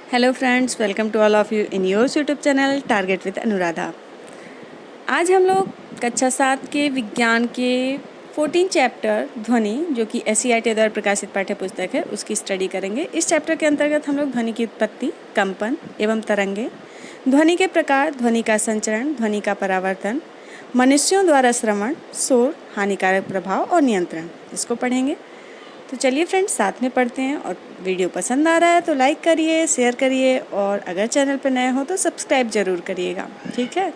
Hello friends, welcome to all of you in yours YouTube channel target with Anuradha. आज हम लोग कक्षा 7 के विज्ञान के 14 चैप्टर ध्वनि, जो कि SCERT द्वारा प्रकाशित पाठ्य पुस्तक है, उसकी स्टडी करेंगे। इस चैप्टर के अंतर्गत हम लोग ध्वनि की उत्पत्ति, कंपन एवं तरंगे, ध्वनि के प्रकार, ध्वनि का संचरण, ध्वनि का परावर्तन, मनुष्यों द्वारा श्रवण, शोर, हानिकारक प्रभाव और नियंत्रण, इसको पढ़ेंगे। तो चलिए फ्रेंड्स, साथ में पढ़ते हैं। और वीडियो पसंद आ रहा है तो लाइक करिए, शेयर करिए और अगर चैनल पर नए हो तो सब्सक्राइब जरूर करिएगा, ठीक है।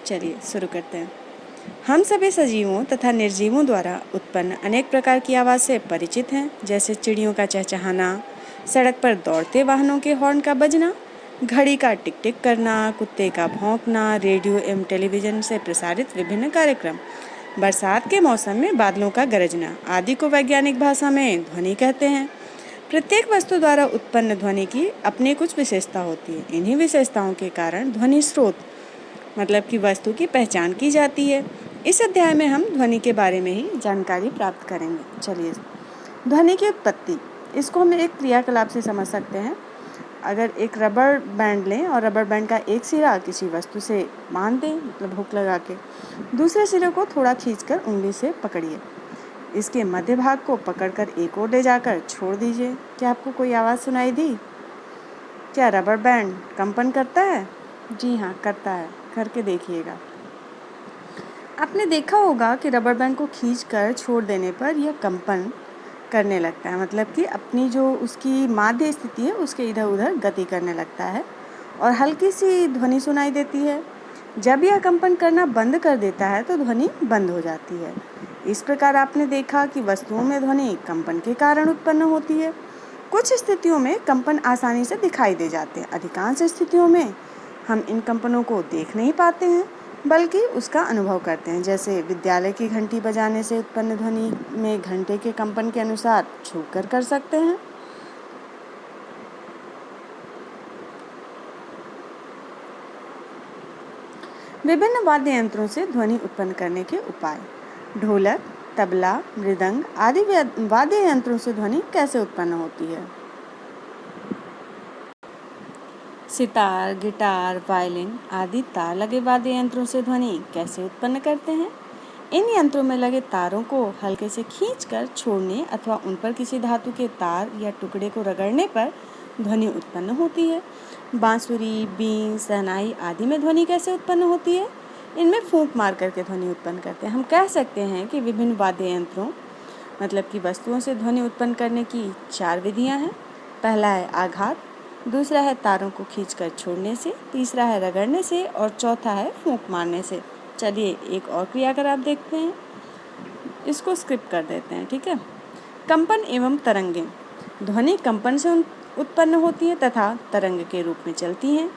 चलिए शुरू करते हैं। हम सभी सजीवों तथा निर्जीवों द्वारा उत्पन्न अनेक प्रकार की आवाज़ से परिचित हैं, जैसे चिड़ियों का चहचहाना, सड़क पर दौड़ते वाहनों के हॉर्न का बजना, घड़ी का टिक टिक करना, कुत्ते का भौंकना, रेडियो एवं टेलीविज़न से प्रसारित विभिन्न कार्यक्रम, बरसात के मौसम में बादलों का गरजना आदि को वैज्ञानिक भाषा में ध्वनि कहते हैं। प्रत्येक वस्तु द्वारा उत्पन्न ध्वनि की अपनी कुछ विशेषता होती है। इन्हीं विशेषताओं के कारण ध्वनि स्रोत मतलब कि वस्तु की पहचान की जाती है। इस अध्याय में हम ध्वनि के बारे में ही जानकारी प्राप्त करेंगे। चलिए, ध्वनि की उत्पत्ति, इसको हम एक क्रियाकलाप से समझ सकते हैं। अगर एक रबर बैंड लें और रबर बैंड का एक सिरा किसी वस्तु से बांध दें, मतलब हुक लगा के, दूसरे सिरे को थोड़ा खींचकर उंगली से पकड़िए। इसके मध्य भाग को पकड़कर एक ओर ले जाकर छोड़ दीजिए। क्या आपको कोई आवाज़ सुनाई दी? क्या रबर बैंड कंपन करता है? जी हाँ, करता है। करके देखिएगा। आपने देखा होगा कि रबर बैंड को खींचकर छोड़ देने पर यह कंपन करने लगता है, मतलब कि अपनी जो उसकी माध्य स्थिति है उसके इधर उधर गति करने लगता है और हल्की सी ध्वनि सुनाई देती है। जब यह कंपन करना बंद कर देता है तो ध्वनि बंद हो जाती है। इस प्रकार आपने देखा कि वस्तुओं में ध्वनि कंपन के कारण उत्पन्न होती है। कुछ स्थितियों में कंपन आसानी से दिखाई दे जाते हैं। अधिकांश स्थितियों में हम इन कंपनों को देख नहीं पाते हैं, बल्कि उसका अनुभव करते हैं। जैसे विद्यालय की घंटी बजाने से उत्पन्न ध्वनि में घंटे के कंपन के अनुसार छूकर कर सकते हैं। विभिन्न वाद्य यंत्रों से ध्वनि उत्पन्न करने के उपाय। ढोलक, तबला, मृदंग आदि वाद्य यंत्रों से ध्वनि कैसे उत्पन्न होती है? सितार, गिटार, वायलिन आदि तार लगे वाद्य यंत्रों से ध्वनि कैसे उत्पन्न करते हैं? इन यंत्रों में लगे तारों को हल्के से खींचकर छोड़ने अथवा उन पर किसी धातु के तार या टुकड़े को रगड़ने पर ध्वनि उत्पन्न होती है। बांसुरी, बीन, शहनाई आदि में ध्वनि कैसे उत्पन्न होती है? इनमें फूंक मार करके ध्वनि उत्पन्न करते हैं। हम कह सकते हैं कि विभिन्न वाद्य यंत्रों मतलब कि वस्तुओं से ध्वनि उत्पन्न करने की 4 विधियां हैं। पहला है आघात, दूसरा है तारों को खींचकर छोड़ने से, तीसरा है रगड़ने से और चौथा है फूंक मारने से। चलिए एक और क्रिया कर आप देखते हैं, इसको स्किप कर देते हैं, ठीक है। कंपन एवं तरंगे। ध्वनि कंपन से उत्पन्न होती है तथा तरंग के रूप में चलती हैं।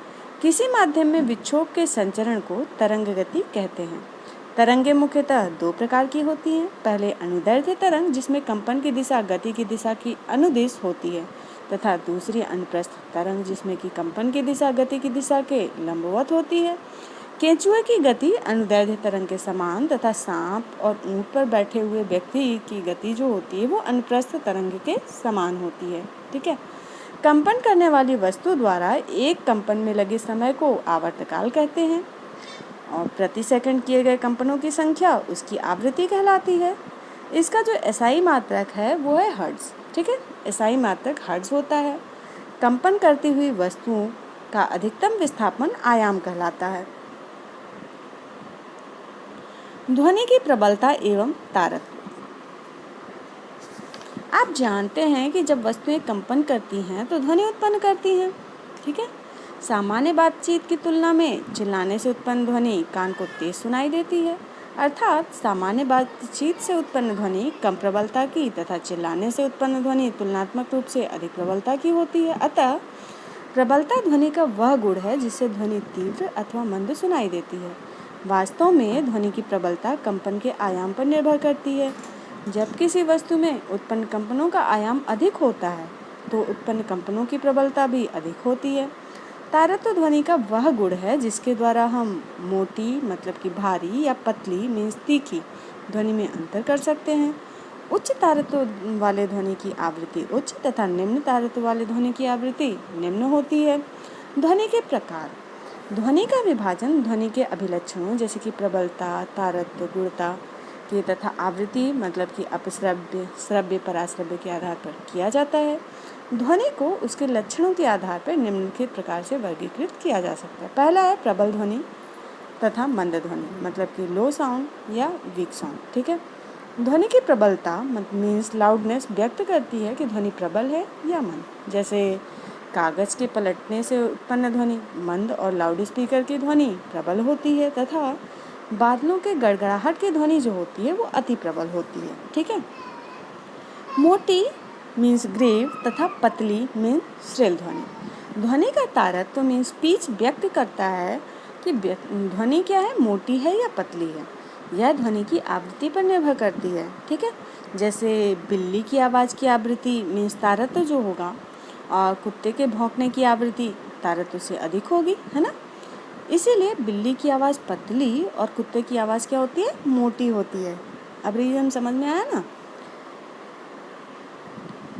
किसी माध्यम में विक्षोभ के संचरण को तरंग गति कहते हैं। तरंगे मुख्यतः 2 प्रकार की होती हैं। पहले अनुदैर्ध्य तरंग, जिसमें कंपन की दिशा गति की दिशा की अनुदिश होती है, तथा दूसरी अनुप्रस्थ तरंग, जिसमें कि कंपन की दिशा गति की दिशा के लंबवत होती है। केंचुए की गति अनुदैर्ध्य तरंग के समान तथा सांप और ऊंट पर बैठे हुए व्यक्ति की गति जो होती है वो अनुप्रस्थ तरंग के समान होती है, ठीक है। कंपन करने वाली वस्तु द्वारा एक कंपन में लगे समय को आवर्तकाल कहते हैं और प्रति सेकंड किए गए कंपनों की संख्या उसकी आवृत्ति कहलाती है। इसका जो एसआई मात्रक है वो है हर्ट्ज, ठीक है। एसआई मात्रक हर्ट्ज होता है। कंपन करती हुई वस्तुओं का अधिकतम विस्थापन आयाम कहलाता है। ध्वनि की प्रबलता एवं तारत्व। आप जानते हैं कि जब वस्तुएं कंपन करती हैं तो ध्वनि उत्पन्न करती हैं, ठीक है। सामान्य बातचीत की तुलना में चिल्लाने से उत्पन्न ध्वनि कान को तेज सुनाई देती है। अर्थात सामान्य बातचीत से उत्पन्न ध्वनि कम प्रबलता की तथा चिल्लाने से उत्पन्न ध्वनि तुलनात्मक रूप से अधिक प्रबलता की होती है। अतः प्रबलता ध्वनि का वह गुण है जिससे ध्वनि तीव्र अथवा मंद सुनाई देती है। वास्तव में ध्वनि की प्रबलता कंपन के आयाम पर निर्भर करती है। जब किसी वस्तु में उत्पन्न कंपनों का आयाम अधिक होता है तो उत्पन्न कंपनों की प्रबलता भी अधिक होती है। तारत्व ध्वनि का वह गुण है जिसके द्वारा हम मोटी मतलब कि भारी या पतली मीन्स तीखी ध्वनि में अंतर कर सकते हैं। उच्च तारत्व वाले ध्वनि की आवृत्ति उच्च तथा निम्न तारत्व वाले ध्वनि की आवृत्ति निम्न होती है। ध्वनि के प्रकार। ध्वनि का विभाजन ध्वनि के अभिलक्षणों जैसे कि प्रबलता, तारत्व, गुणता के तथा आवृत्ति मतलब कि अपश्रव्य, श्रव्य, पराश्रव्य के आधार पर किया जाता है। ध्वनि को उसके लक्षणों के आधार पर निम्नलिखित प्रकार से वर्गीकृत किया जा सकता है। पहला है प्रबल ध्वनि तथा मंद ध्वनि मतलब कि लो साउंड या वीक साउंड। ठीक है। ध्वनि की प्रबलता मीन्स लाउडनेस व्यक्त करती है कि ध्वनि प्रबल है या मंद। जैसे कागज के पलटने से उत्पन्न ध्वनि मंद और लाउड स्पीकर की ध्वनि प्रबल होती है तथा बादलों के गड़गड़ाहट की ध्वनि जो होती है वो अति प्रबल होती है। ठीक है। मोटी मीन्स ग्रेव तथा पतली मीन्स श्रिल ध्वनि। ध्वनि का तारत्व मीन्स पिच व्यक्त करता है कि ध्वनि क्या है, मोटी है या पतली है। यह ध्वनि की आवृत्ति पर निर्भर करती है। ठीक है। जैसे बिल्ली की आवाज़ की आवृत्ति मीन्स तारत्व जो होगा और कुत्ते के भौंकने की आवृत्ति तारत्व से अधिक होगी, है ना। इसीलिए बिल्ली की आवाज़ पतली और कुत्ते की आवाज़ क्या होती है, मोटी होती है। अब रीजन समझ में आया ना।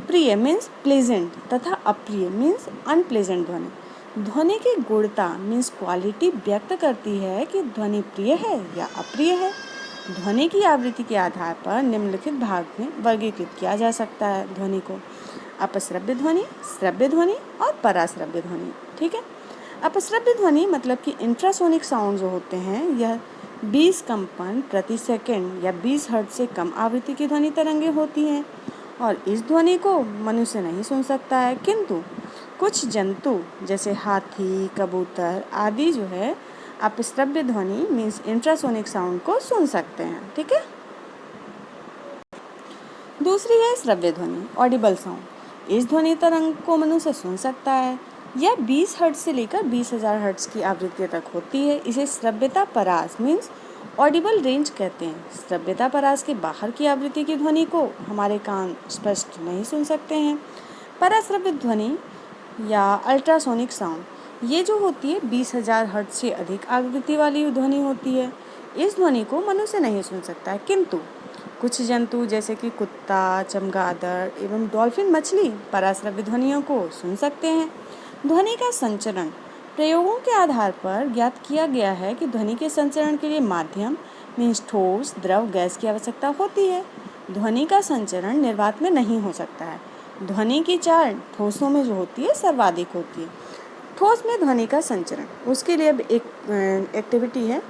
प्रिय मीन्स प्लेजेंट तथा अप्रिय मीन्स अनप्लेजेंट ध्वनि। ध्वनि की गुणता मीन्स क्वालिटी व्यक्त करती है कि ध्वनि प्रिय है या अप्रिय है। ध्वनि की आवृत्ति के आधार पर निम्नलिखित भाग में वर्गीकृत किया जा सकता है ध्वनि को। अपश्रव्य ध्वनि, श्रव्य ध्वनि और पराश्रव्य ध्वनि। ठीक है। अपश्रव्य ध्वनि मतलब कि इंफ्रासोनिक साउंड जो होते हैं यह 20 कंपन प्रति सेकंड या 20 हर्ट्ज से कम आवृत्ति की ध्वनि तरंगें होती हैं और इस ध्वनि को मनुष्य नहीं सुन सकता है, किंतु कुछ जंतु जैसे हाथी, कबूतर आदि जो है अपश्रव्य ध्वनि मीन्स इंफ्रासोनिक साउंड को सुन सकते हैं। ठीक है। दूसरी है श्रव्य ध्वनि, ऑडिबल साउंड। इस ध्वनि तरंग को मनुष्य सुन सकता है। यह 20 हर्ट्ज से लेकर 20,000 हर्ट्ज की आवृत्ति तक होती है। इसे श्रव्यता परास मीन्स ऑडिबल रेंज कहते हैं। श्रव्यता परास के बाहर की आवृत्ति की ध्वनि को हमारे कान स्पष्ट नहीं सुन सकते हैं। पराश्रव्य ध्वनि या अल्ट्रासोनिक साउंड ये जो होती है 20,000 हर्ट्ज से अधिक आवृत्ति वाली ध्वनि होती है। इस ध्वनि को मनुष्य नहीं सुन सकता है, किंतु कुछ जंतु जैसे कि कुत्ता, चमगादड़ एवं डॉल्फिन मछली पराश्रव्य ध्वनियों को सुन सकते हैं। ध्वनि का संचरण। प्रयोगों के आधार पर ज्ञात किया गया है कि ध्वनि के संचरण के लिए माध्यम मीन्स ठोस, द्रव, गैस की आवश्यकता होती है। ध्वनि का संचरण निर्वात में नहीं हो सकता है। ध्वनि की चाल ठोसों में जो होती है सर्वाधिक होती है। ठोस में ध्वनि का संचरण, उसके लिए अब एक एक्टिविटी है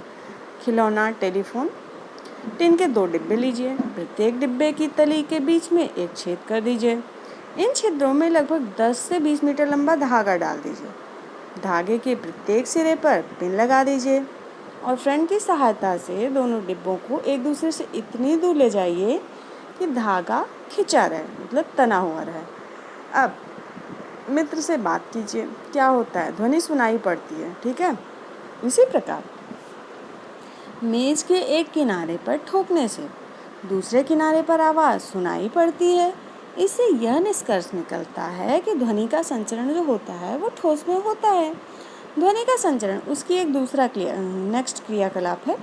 खिलौना टेलीफोन। टिन के 2 डिब्बे लीजिए, प्रत्येक डिब्बे की तली के बीच में एक छेद कर दीजिए। इन छिद्रों में लगभग 10 से 20 मीटर लंबा धागा डाल दीजिए। धागे के प्रत्येक सिरे पर पिन लगा दीजिए और फ्रेंड की सहायता से दोनों डिब्बों को एक दूसरे से इतनी दूर ले जाइए कि धागा खिंचा रहे, मतलब तना हुआ रहे। अब मित्र से बात कीजिए, क्या होता है, ध्वनि सुनाई पड़ती है। ठीक है। इसी प्रकार मेज के एक किनारे पर ठोकने से दूसरे किनारे पर आवाज़ सुनाई पड़ती है। इससे यह निष्कर्ष निकलता है कि ध्वनि का संचरण जो होता है वो ठोस में होता है। ध्वनि का संचरण उसकी एक दूसरा नेक्स्ट क्रियाकलाप है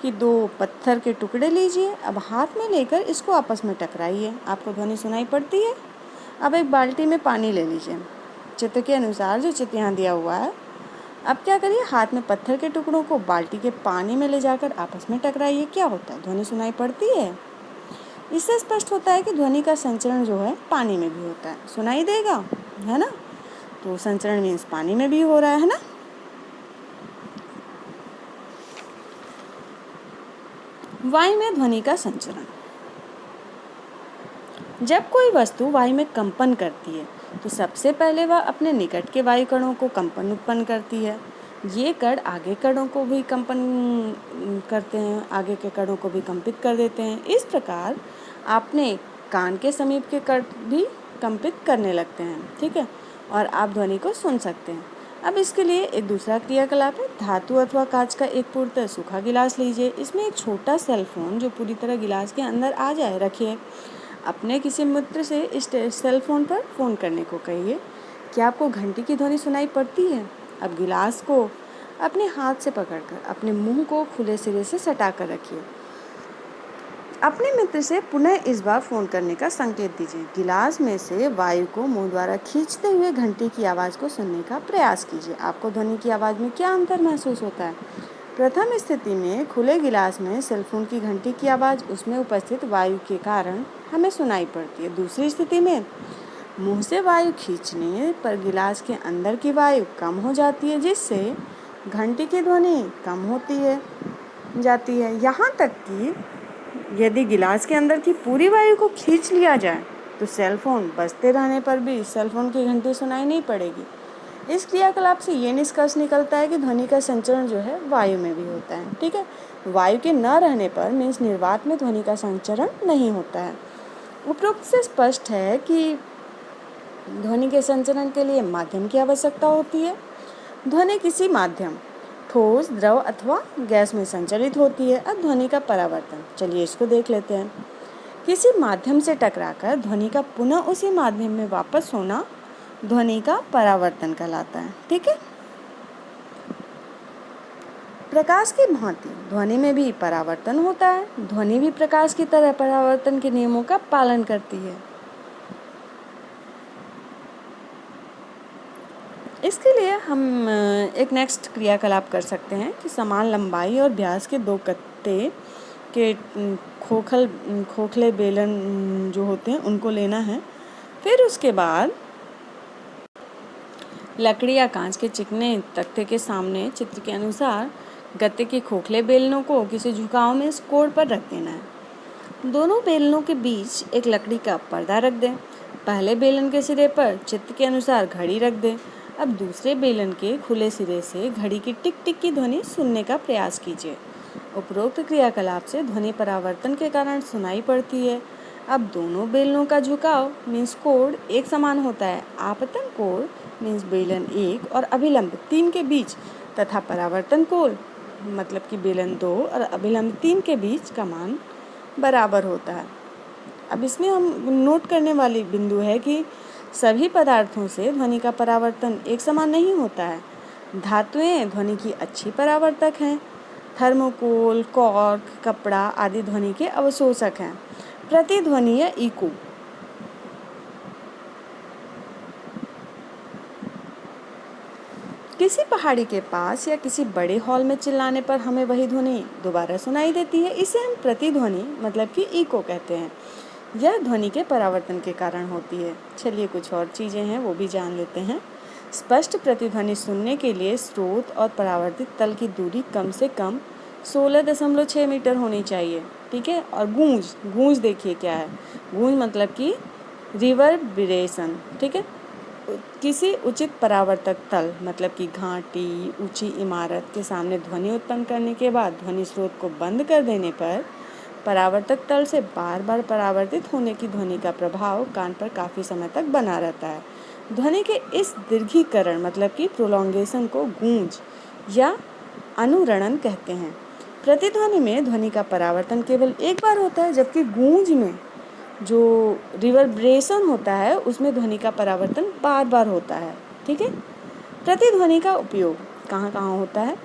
कि 2 पत्थर के टुकड़े लीजिए। अब हाथ में लेकर इसको आपस में टकराइए, आपको ध्वनि सुनाई पड़ती है। अब एक बाल्टी में पानी ले लीजिए, चित्र के अनुसार जो चित्र यहाँ दिया हुआ है। अब क्या करिए, हाथ में पत्थर के टुकड़ों को बाल्टी के पानी में ले जाकर आपस में टकराइए। क्या होता है, ध्वनि सुनाई पड़ती है। इससे स्पष्ट होता है कि ध्वनि का संचरण जो है पानी में भी होता है, सुनाई देगा, है ना। तो संचरण मीन्स पानी में भी हो रहा है ना। वायु में ध्वनि का संचरण। जब कोई वस्तु वायु में कंपन करती है तो सबसे पहले वह अपने निकट के वायु कणों को कंपन उत्पन्न करती है। ये कण आगे कणों को भी कंपन करते हैं, आगे के कणों को भी कंपित कर देते हैं। इस प्रकार आपने कान के समीप के कण भी कंपित करने लगते हैं। ठीक है। और आप ध्वनि को सुन सकते हैं। अब इसके लिए एक दूसरा क्रियाकलाप है, धातु अथवा कांच का एक पूर्णतः सूखा गिलास लीजिए। इसमें एक छोटा सेल फोन जो पूरी तरह गिलास के अंदर आ जाए रखिए। अपने किसी मित्र से इस सेल फोन पर फ़ोन करने को कहिए। क्या आपको घंटी की ध्वनि सुनाई पड़ती है? अब गिलास को अपने हाथ से पकड़कर अपने मुंह को खुले सिरे से सटा कर रखिए। अपने मित्र से पुनः इस बार फ़ोन करने का संकेत दीजिए। गिलास में से वायु को मुंह द्वारा खींचते हुए घंटी की आवाज़ को सुनने का प्रयास कीजिए। आपको ध्वनि की आवाज़ में क्या अंतर महसूस होता है? प्रथम स्थिति में खुले गिलास में सेलफोन की घंटी की आवाज़ उसमें उपस्थित वायु के कारण हमें सुनाई पड़ती है। दूसरी स्थिति में मुंह से वायु खींचने पर गिलास के अंदर की वायु कम हो जाती है, जिससे घंटी की ध्वनि कम होती जाती है। यहाँ तक कि यदि गिलास के अंदर की पूरी वायु को खींच लिया जाए तो सेलफोन बजते रहने पर भी सेलफोन की घंटी सुनाई नहीं पड़ेगी। इस क्रियाकलाप से ये निष्कर्ष निकलता है कि ध्वनि का संचरण जो है वायु में भी होता है। ठीक है, वायु के न रहने पर मीन्स निर्वात में ध्वनि का संचरण नहीं होता है। उपरोक्त से स्पष्ट है कि ध्वनि के संचरण के लिए माध्यम की आवश्यकता होती है। ध्वनि किसी माध्यम ठोस, द्रव अथवा गैस में संचालित होती है। अब ध्वनि का परावर्तन, चलिए इसको देख लेते हैं। किसी माध्यम से टकराकर ध्वनि का पुनः उसी माध्यम में वापस होना ध्वनि का परावर्तन कहलाता है। ठीक है, प्रकाश की भांति ध्वनि में भी परावर्तन होता है। ध्वनि भी प्रकाश की तरह परावर्तन के नियमों का पालन करती है। इसके लिए हम एक नेक्स्ट क्रियाकलाप कर सकते हैं कि समान लंबाई और व्यास के दो कत्ते के खोखले बेलन जो होते हैं उनको लेना है। फिर उसके बाद लकड़ी या कांच के चिकने तख्ते के सामने चित्र के अनुसार गत्ते के खोखले बेलनों को किसी झुकाव में इस कोण पर रख देना है। दोनों बेलनों के बीच एक लकड़ी का पर्दा रख दें। पहले बेलन के सिरे पर चित्र के अनुसार घड़ी रख दें। अब दूसरे बेलन के खुले सिरे से घड़ी की टिक टिक की ध्वनि सुनने का प्रयास कीजिए। उपरोक्त क्रियाकलाप से ध्वनि परावर्तन के कारण सुनाई पड़ती है। अब दोनों बेलनों का झुकाव मीन्स कोण एक समान होता है। आपतन कोण मीन्स बेलन 1 और अभिलंब 3 के बीच तथा परावर्तन कोण मतलब कि बेलन 2 और अभिलंब 3 के बीच का मान बराबर होता है। अब इसमें हम नोट करने वाली बिंदु है कि सभी पदार्थों से ध्वनि का परावर्तन एक समान नहीं होता है। धातुएं ध्वनि की अच्छी परावर्तक हैं। थर्मोकोल, कॉर्क, कपड़ा आदि ध्वनि के अवशोषक हैं। प्रतिध्वनि या इको किसी पहाड़ी के पास या किसी बड़े हॉल में चिल्लाने पर हमें वही ध्वनि दोबारा सुनाई देती है। इसे हम प्रतिध्वनि मतलब कि इको कहते हैं। यह ध्वनि के परावर्तन के कारण होती है। चलिए कुछ और चीज़ें हैं वो भी जान लेते हैं। स्पष्ट प्रतिध्वनि सुनने के लिए स्रोत और परावर्तित तल की दूरी कम से कम 16.6 मीटर होनी चाहिए। ठीक है, और गूंज देखिए क्या है। गूंज मतलब कि रिवर्बरेशन। ठीक है, किसी उचित परावर्तक तल मतलब कि घाटी, ऊंची इमारत के सामने ध्वनि उत्पन्न करने के बाद ध्वनि स्रोत को बंद कर देने पर परावर्तक तल से बार बार परावर्तित होने की ध्वनि का प्रभाव कान पर काफ़ी समय तक बना रहता है। ध्वनि के इस दीर्घीकरण मतलब कि प्रोलॉन्गेशन को गूंज या अनुरणन कहते हैं। प्रतिध्वनि में ध्वनि का परावर्तन केवल एक बार होता है, जबकि गूंज में जो रिवर्बरेशन होता है उसमें ध्वनि का परावर्तन बार बार होता है। ठीक है, प्रतिध्वनि का उपयोग कहाँ कहाँ होता है?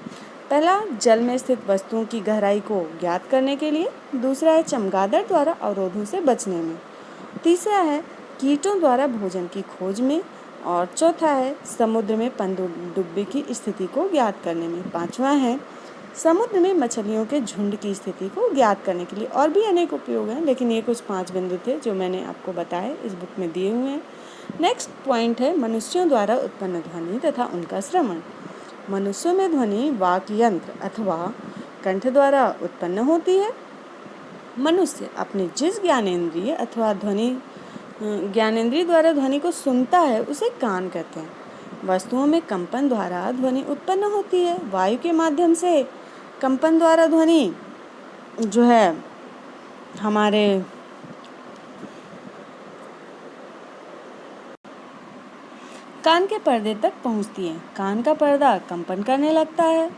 पहला, जल में स्थित वस्तुओं की गहराई को ज्ञात करने के लिए। दूसरा है चमगादड़ द्वारा अवरोधों से बचने में। तीसरा है कीटों द्वारा भोजन की खोज में। और चौथा है समुद्र में पनडुब्बी की स्थिति को ज्ञात करने में। पांचवा है समुद्र में मछलियों के झुंड की स्थिति को ज्ञात करने के लिए। और भी अनेक उपयोग हैं, लेकिन ये कुछ 5 बिंदु थे जो मैंने आपको बताए, इस बुक में दिए हुए हैं। नेक्स्ट पॉइंट है मनुष्यों द्वारा उत्पन्न ध्वनि तथा उनका श्रवण। मनुष्यों में ध्वनि वाक यंत्र अथवा कंठ द्वारा उत्पन्न होती है। मनुष्य अपने जिस ज्ञानेंद्रिय अथवा ज्ञानेंद्रिय द्वारा ध्वनि को सुनता है उसे कान कहते हैं। वस्तुओं में कंपन द्वारा ध्वनि उत्पन्न होती है। वायु के माध्यम से कंपन द्वारा ध्वनि जो है हमारे कान के पर्दे तक पहुंचती है। कान का पर्दा कंपन करने लगता है।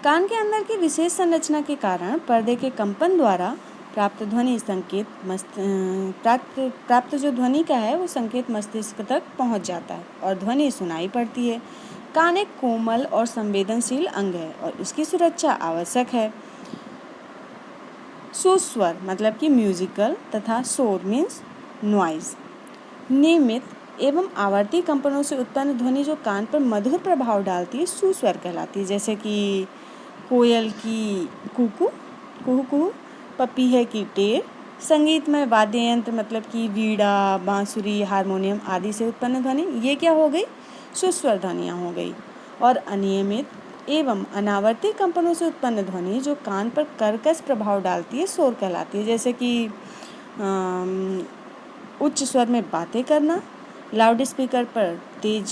कान के अंदर की विशेष संरचना के कारण पर्दे के कंपन द्वारा प्राप्त ध्वनि संकेत प्राप्त जो ध्वनि का है वो संकेत मस्तिष्क तक पहुंच जाता है और ध्वनि सुनाई पड़ती है। कान एक कोमल और संवेदनशील अंग है और इसकी सुरक्षा आवश्यक है। सुस्वर मतलब कि म्यूजिकल तथा शोर मीन्स नॉइज। नियमित एवं आवर्ती कंपनों से उत्पन्न ध्वनि जो कान पर मधुर प्रभाव डालती है सुस्वर कहलाती है, जैसे कि कोयल की कुकू कुहू कुहू, पपीहे की टेर। संगीतमय वाद्य यंत्र मतलब कि वीणा, बांसुरी, हारमोनियम आदि से उत्पन्न ध्वनि, ये क्या हो गई? सुस्वर ध्वनियाँ हो गई। और अनियमित एवं अनावर्ती कंपनों से उत्पन्न ध्वनि जो कान पर कर्कश प्रभाव डालती है शोर कहलाती है, जैसे कि उच्च स्वर में बातें करना, लाउड स्पीकर पर तेज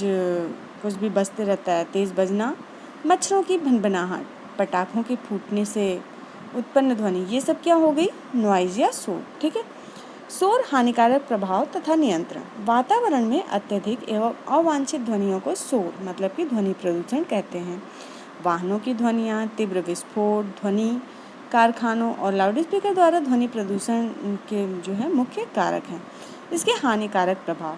कुछ भी बजते रहता है, तेज बजना, मच्छरों की भनभनाहट, पटाखों के फूटने से उत्पन्न ध्वनि, ये सब क्या हो गई? नॉइज या शोर। ठीक है। शोर हानिकारक प्रभाव तथा नियंत्रण। वातावरण में अत्यधिक एवं अवांछित ध्वनियों को शोर मतलब कि ध्वनि प्रदूषण कहते हैं। वाहनों की ध्वनियाँ, तीव्र विस्फोट, ध्वनि कारखानों और लाउडस्पीकर द्वारा ध्वनि प्रदूषण के जो है मुख्य कारक हैं। इसके हानिकारक प्रभाव।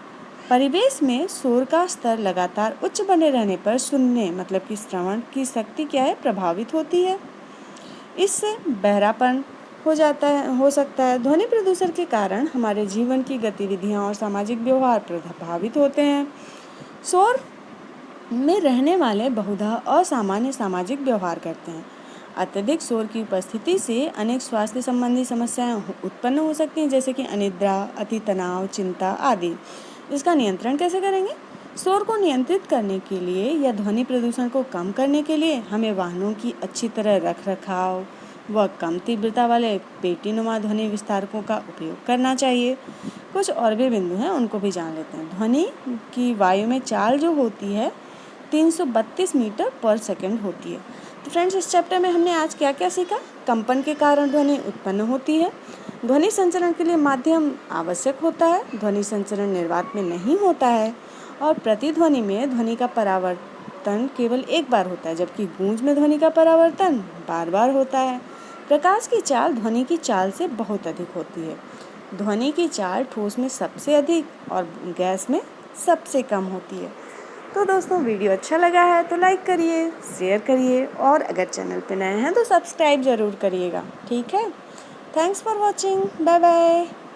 परिवेश में शोर का स्तर लगातार उच्च बने रहने पर सुनने मतलब कि श्रवण की शक्ति क्या है? प्रभावित होती है। इससे बहरापन हो सकता है। ध्वनि प्रदूषण के कारण हमारे जीवन की गतिविधियां और सामाजिक व्यवहार प्रभावित होते हैं। शोर में रहने वाले बहुधा असामान्य सामाजिक व्यवहार करते हैं। अत्यधिक शोर की उपस्थिति से अनेक स्वास्थ्य संबंधी समस्याएं उत्पन्न हो सकती हैं, जैसे कि अनिद्रा, अति तनाव, चिंता आदि। इसका नियंत्रण कैसे करेंगे? शोर को नियंत्रित करने के लिए या ध्वनि प्रदूषण को कम करने के लिए हमें वाहनों की अच्छी तरह रखरखाव व कम तीव्रता वाले पेटीनुमा ध्वनि विस्तारकों का उपयोग करना चाहिए। कुछ और भी बिंदु हैं, उनको भी जान लेते हैं। ध्वनि की वायु में चाल जो होती है 332 मीटर पर सेकंड होती है। तो फ्रेंड्स, इस चैप्टर में हमने आज क्या क्या सीखा? कंपन के कारण ध्वनि उत्पन्न होती है। ध्वनि संचरण के लिए माध्यम आवश्यक होता है। ध्वनि संचरण निर्वात में नहीं होता है और प्रतिध्वनि में ध्वनि का परावर्तन केवल एक बार होता है, जबकि गूंज में ध्वनि का परावर्तन बार बार होता है। प्रकाश की चाल ध्वनि की चाल से बहुत अधिक होती है। ध्वनि की चाल ठोस में सबसे अधिक और गैस में सबसे कम होती है। तो दोस्तों, वीडियो अच्छा लगा है तो लाइक करिए, शेयर करिए और अगर चैनल पे नए हैं तो सब्सक्राइब ज़रूर करिएगा। ठीक है। Thanks for watching. Bye bye.